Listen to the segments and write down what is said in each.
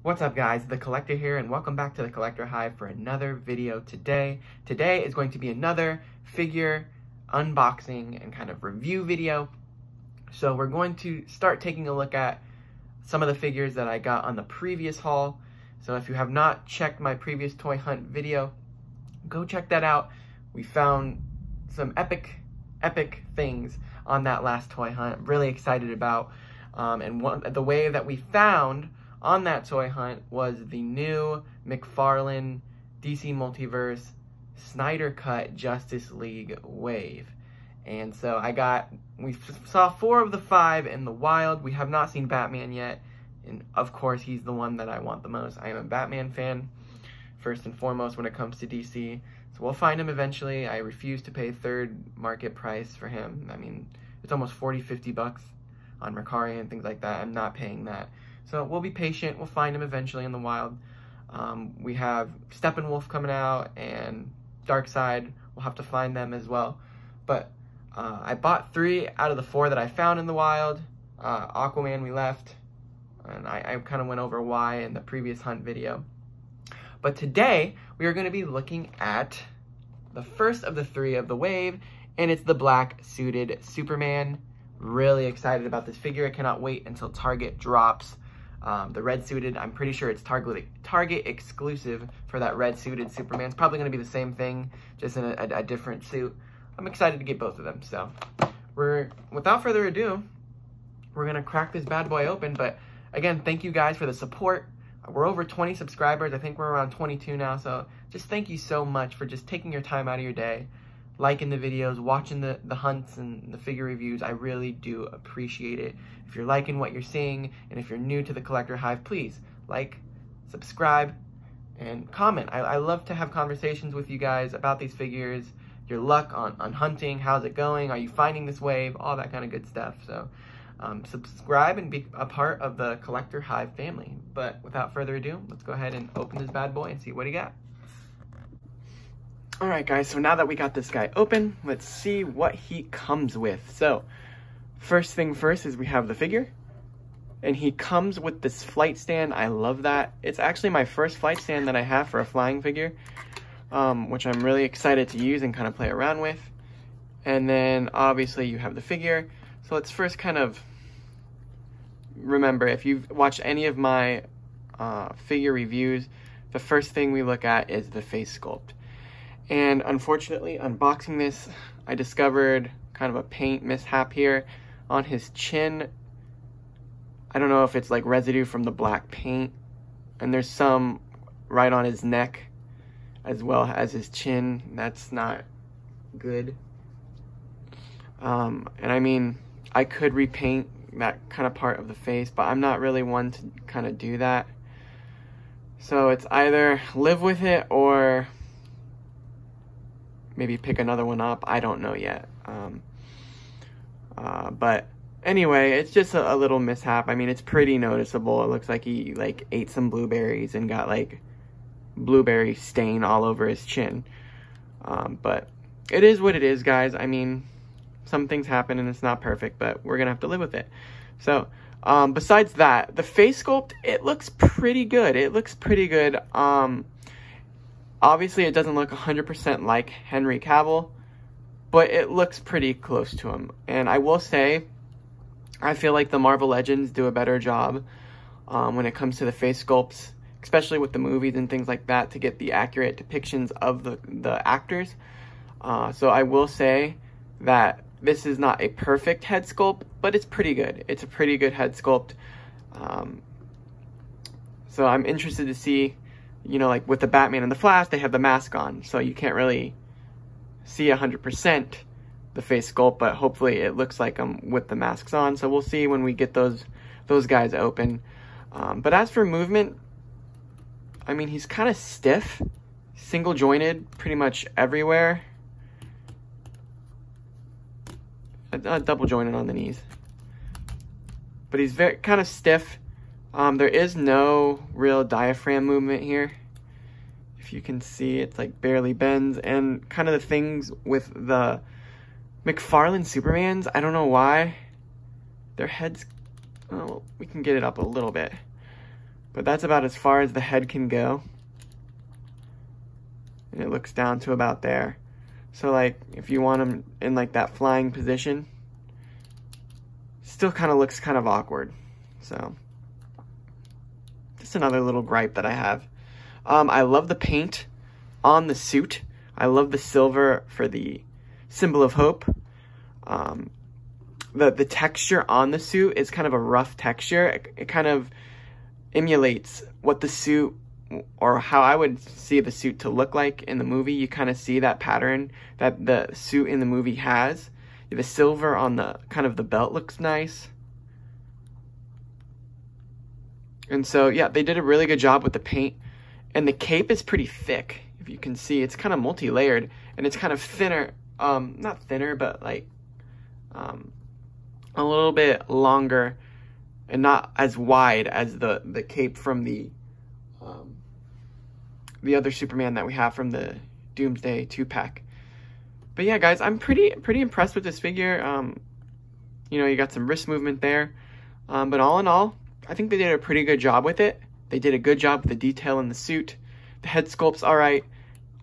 What's up guys, The Collector here, and welcome back to The Collector Hive for another video today. Today is going to be another figure unboxing and kind of review video. So we're going to start taking a look at some of the figures that I got on the previous haul. So if you have not checked my previous toy hunt video, go check that out. We found some epic things on that last toy hunt. I'm really excited about. The wave that we found on that toy hunt was the new McFarlane DC Multiverse Snyder cut Justice League wave. And so we saw 4 of the 5 in the wild. We have not seen Batman yet. And of course, he's the one that I want the most. I am a Batman fan, first and foremost, when it comes to DC. So we'll find him eventually. I refuse to pay third market price for him. I mean, it's almost 40, 50 bucks on McFarlane and things like that. I'm not paying that. So we'll be patient. We'll find him eventually in the wild. We have Steppenwolf coming out and Darkseid. We'll have to find them as well. But I bought 3 out of the 4 that I found in the wild. Aquaman we left, and I kind of went over why in the previous hunt video. But today we are going to be looking at the first of the 3 of the wave, and it's the black suited Superman. Really excited about this figure. I cannot wait until Target drops the red suited. I'm pretty sure it's Target exclusive for that red suited Superman. It's probably going to be the same thing, just in a different suit. I'm excited to get both of them. So without further ado, we're going to crack this bad boy open. But again, thank you guys for the support. We're over 20 subscribers. I think we're around 22 now. So just thank you so much for just taking your time out of your day, liking the videos, watching the hunts and the figure reviews. I really do appreciate it. If you're liking what you're seeing, and if you're new to the Collector Hive, please like, subscribe, and comment. I love to have conversations with you guys about these figures, your luck on hunting, how's it going, are you finding this wave, all that kind of good stuff. So subscribe and be a part of the Collector Hive family. But without further ado, let's go ahead and open this bad boy and see what he got. Alright guys, so now that we got this guy open, let's see what he comes with. So, first thing first is we have the figure. And he comes with this flight stand. I love that. It's actually my first flight stand that I have for a flying figure, which I'm really excited to use and kind of play around with. And then, obviously, you have the figure. So let's first kind of remember, if you've watched any of my figure reviews, the first thing we look at is the face sculpt. And unfortunately, unboxing this, I discovered kind of a paint mishap here on his chin. I don't know if it's like residue from the black paint. And there's some right on his neck as well as his chin. That's not good. And I mean, I could repaint that kind of part of the face, but I'm not really one to kind of do that. So it's either live with it or maybe pick another one up. I don't know yet. But anyway, it's just a little mishap. I mean, it's pretty noticeable. It looks like he like ate some blueberries and got like blueberry stain all over his chin. But it is what it is, guys. I mean, some things happen and it's not perfect, but we're gonna have to live with it. So besides that, the face sculpt, it looks pretty good. It looks pretty good. Obviously, it doesn't look 100% like Henry Cavill, but it looks pretty close to him. And I will say, I feel like the Marvel Legends do a better job when it comes to the face sculpts, especially with the movies and things like that, to get the accurate depictions of the actors. So I will say that this is not a perfect head sculpt, but it's pretty good. It's a pretty good head sculpt. So I'm interested to see, you know, like with the Batman and the Flash, they have the mask on, so you can't really see 100% the face sculpt, but hopefully it looks like I'm with the masks on. So we'll see when we get those guys open. But as for movement, I mean, he's kind of stiff, single jointed pretty much everywhere. Double jointed on the knees, but he's very kind of stiff. There is no real diaphragm movement here. If you can see, it's like barely bends. And kind of the things with the McFarlane Supermans, I don't know why their heads, oh, we can get it up a little bit. But that's about as far as the head can go. And it looks down to about there. So like if you want him in like that flying position, still kind of looks kind of awkward. So just another little gripe that I have. I love the paint on the suit. I love the silver for the symbol of hope. The texture on the suit is kind of a rough texture. It kind of emulates what the suit, or how I would see the suit to look like in the movie. You kind of see that pattern that the suit in the movie has. The silver on the kind of the belt looks nice. And so, yeah, they did a really good job with the paint. And the cape is pretty thick. If you can see, it's kind of multi-layered. And it's kind of thinner. Not thinner, but like a little bit longer. And not as wide as the cape from the other Superman that we have from the Doomsday 2-pack. But yeah, guys, I'm pretty impressed with this figure. You know, you got some wrist movement there. But all in all, I think they did a pretty good job with it. They did a good job with the detail in the suit. The head sculpt's all right.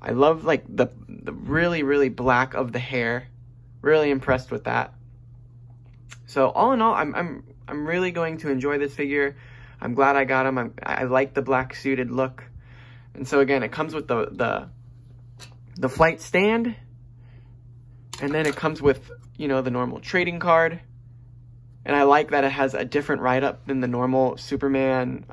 I love like the really, really black of the hair. Really impressed with that. So all in all, I'm really going to enjoy this figure. I'm glad I got him. I like the black suited look. And so again, it comes with the flight stand. And then it comes with, you know, the normal trading card. And I like that it has a different write-up than the normal Superman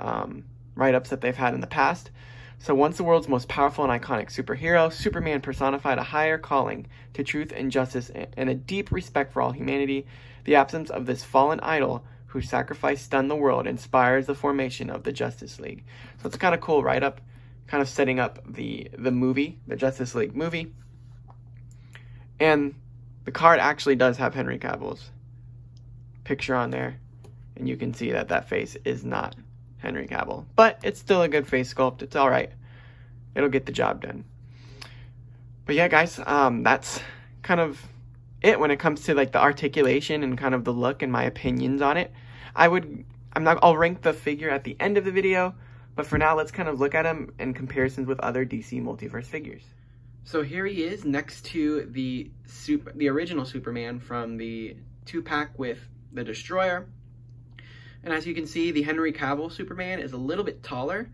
write-ups that they've had in the past. So once the world's most powerful and iconic superhero, Superman personified a higher calling to truth and justice and a deep respect for all humanity. The absence of this fallen idol whose sacrifice stunned the world inspires the formation of the Justice League. So it's a kind of cool write-up, kind of setting up the movie, the Justice League movie. And the card actually does have Henry Cavill's picture on there. And you can see that that face is not Henry Cavill. But it's still a good face sculpt. It's all right. It'll get the job done. But yeah, guys, that's kind of it when it comes to like the articulation and kind of the look and my opinions on it. I'll rank the figure at the end of the video. But for now, let's kind of look at him in comparisons with other DC Multiverse figures. So here he is next to the original Superman from the 2-pack with the Destroyer. And as you can see, the Henry Cavill Superman is a little bit taller.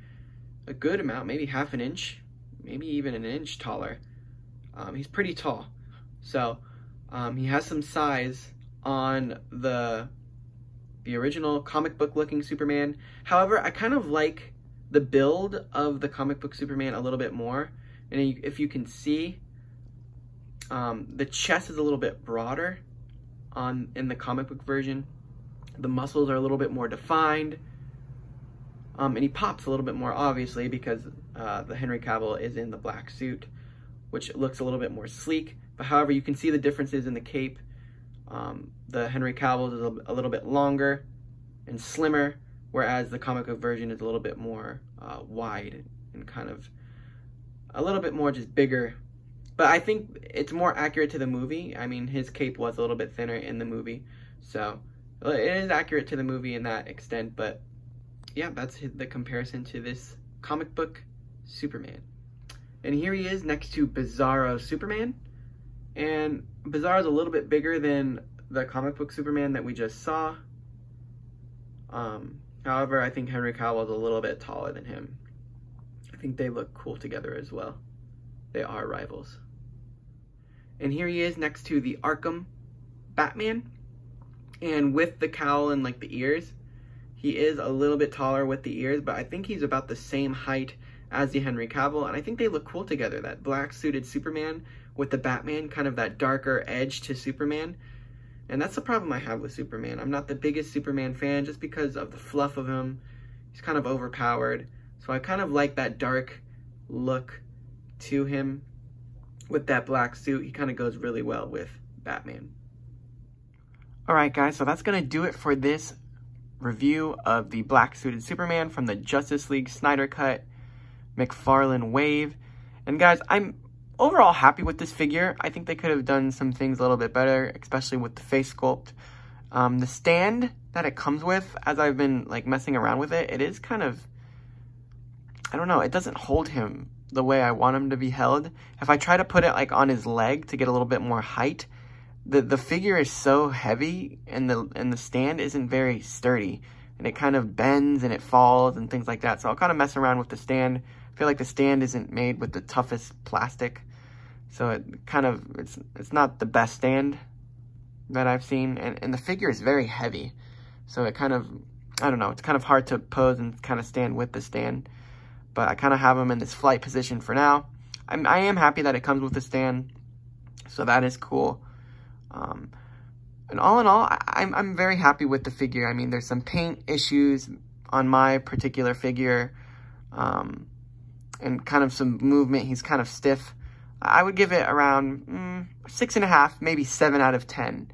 A good amount, maybe half an inch, maybe even an inch taller. He's pretty tall. So he has some size on the original comic book looking Superman. However, I kind of like the build of the comic book Superman a little bit more. And if you can see, the chest is a little bit broader in the comic book version. The muscles are a little bit more defined. And he pops a little bit more, obviously, because the Henry Cavill is in the black suit, which looks a little bit more sleek. But however, you can see the differences in the cape. The Henry Cavill is a little bit longer and slimmer, whereas the comic book version is a little bit more wide and kind of a little bit more just bigger. But I think it's more accurate to the movie. I mean, his cape was a little bit thinner in the movie. So it is accurate to the movie in that extent. But yeah, that's the comparison to this comic book Superman. And here he is next to Bizarro Superman. And Bizarro's a little bit bigger than the comic book Superman that we just saw. However, I think Henry Cavill is a little bit taller than him. I think they look cool together as well. They are rivals. And here he is next to the Arkham Batman. And with the cowl and like the ears, he is a little bit taller with the ears, but I think he's about the same height as the Henry Cavill. And I think they look cool together. That black suited Superman with the Batman, kind of that darker edge to Superman. And that's the problem I have with Superman. I'm not the biggest Superman fan just because of the fluff of him. He's kind of overpowered. So I kind of like that dark look to him with that black suit. He kind of goes really well with Batman. Alright guys, so that's going to do it for this review of the black suited Superman from the Justice League Snyder Cut McFarlane Wave. And guys, I'm overall happy with this figure. I think they could have done some things a little bit better, especially with the face sculpt. The stand that it comes with, as I've been like messing around with it, it is kind of I don't know, it doesn't hold him the way I want him to be held. If I try to put it like on his leg to get a little bit more height, the figure is so heavy and the stand isn't very sturdy, and it kind of bends and it falls and things like that. So I'll kind of mess around with the stand. I feel like the stand isn't made with the toughest plastic, so it kind of, it's not the best stand that I've seen, and the figure is very heavy, so it kind of, I don't know, it's kind of hard to pose and kind of stand with the stand. But I kind of have him in this flight position for now. I am happy that it comes with the stand, so that is cool. And all in all, I'm very happy with the figure. I mean, there's some paint issues on my particular figure, and kind of some movement. He's kind of stiff. I would give it around 6.5, maybe 7 out of 10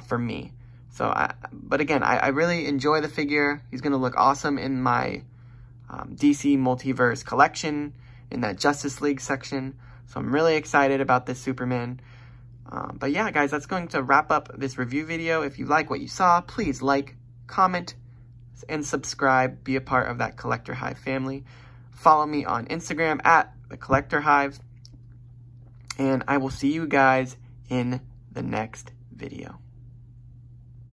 for me. So, but again, I really enjoy the figure. He's going to look awesome in my DC Multiverse collection, in that Justice League section. So I'm really excited about this Superman. But yeah, guys, that's going to wrap up this review video. If you like what you saw, please like, comment, and subscribe. Be a part of that Collector Hive family. Follow me on Instagram at The Collector Hive. And I will see you guys in the next video.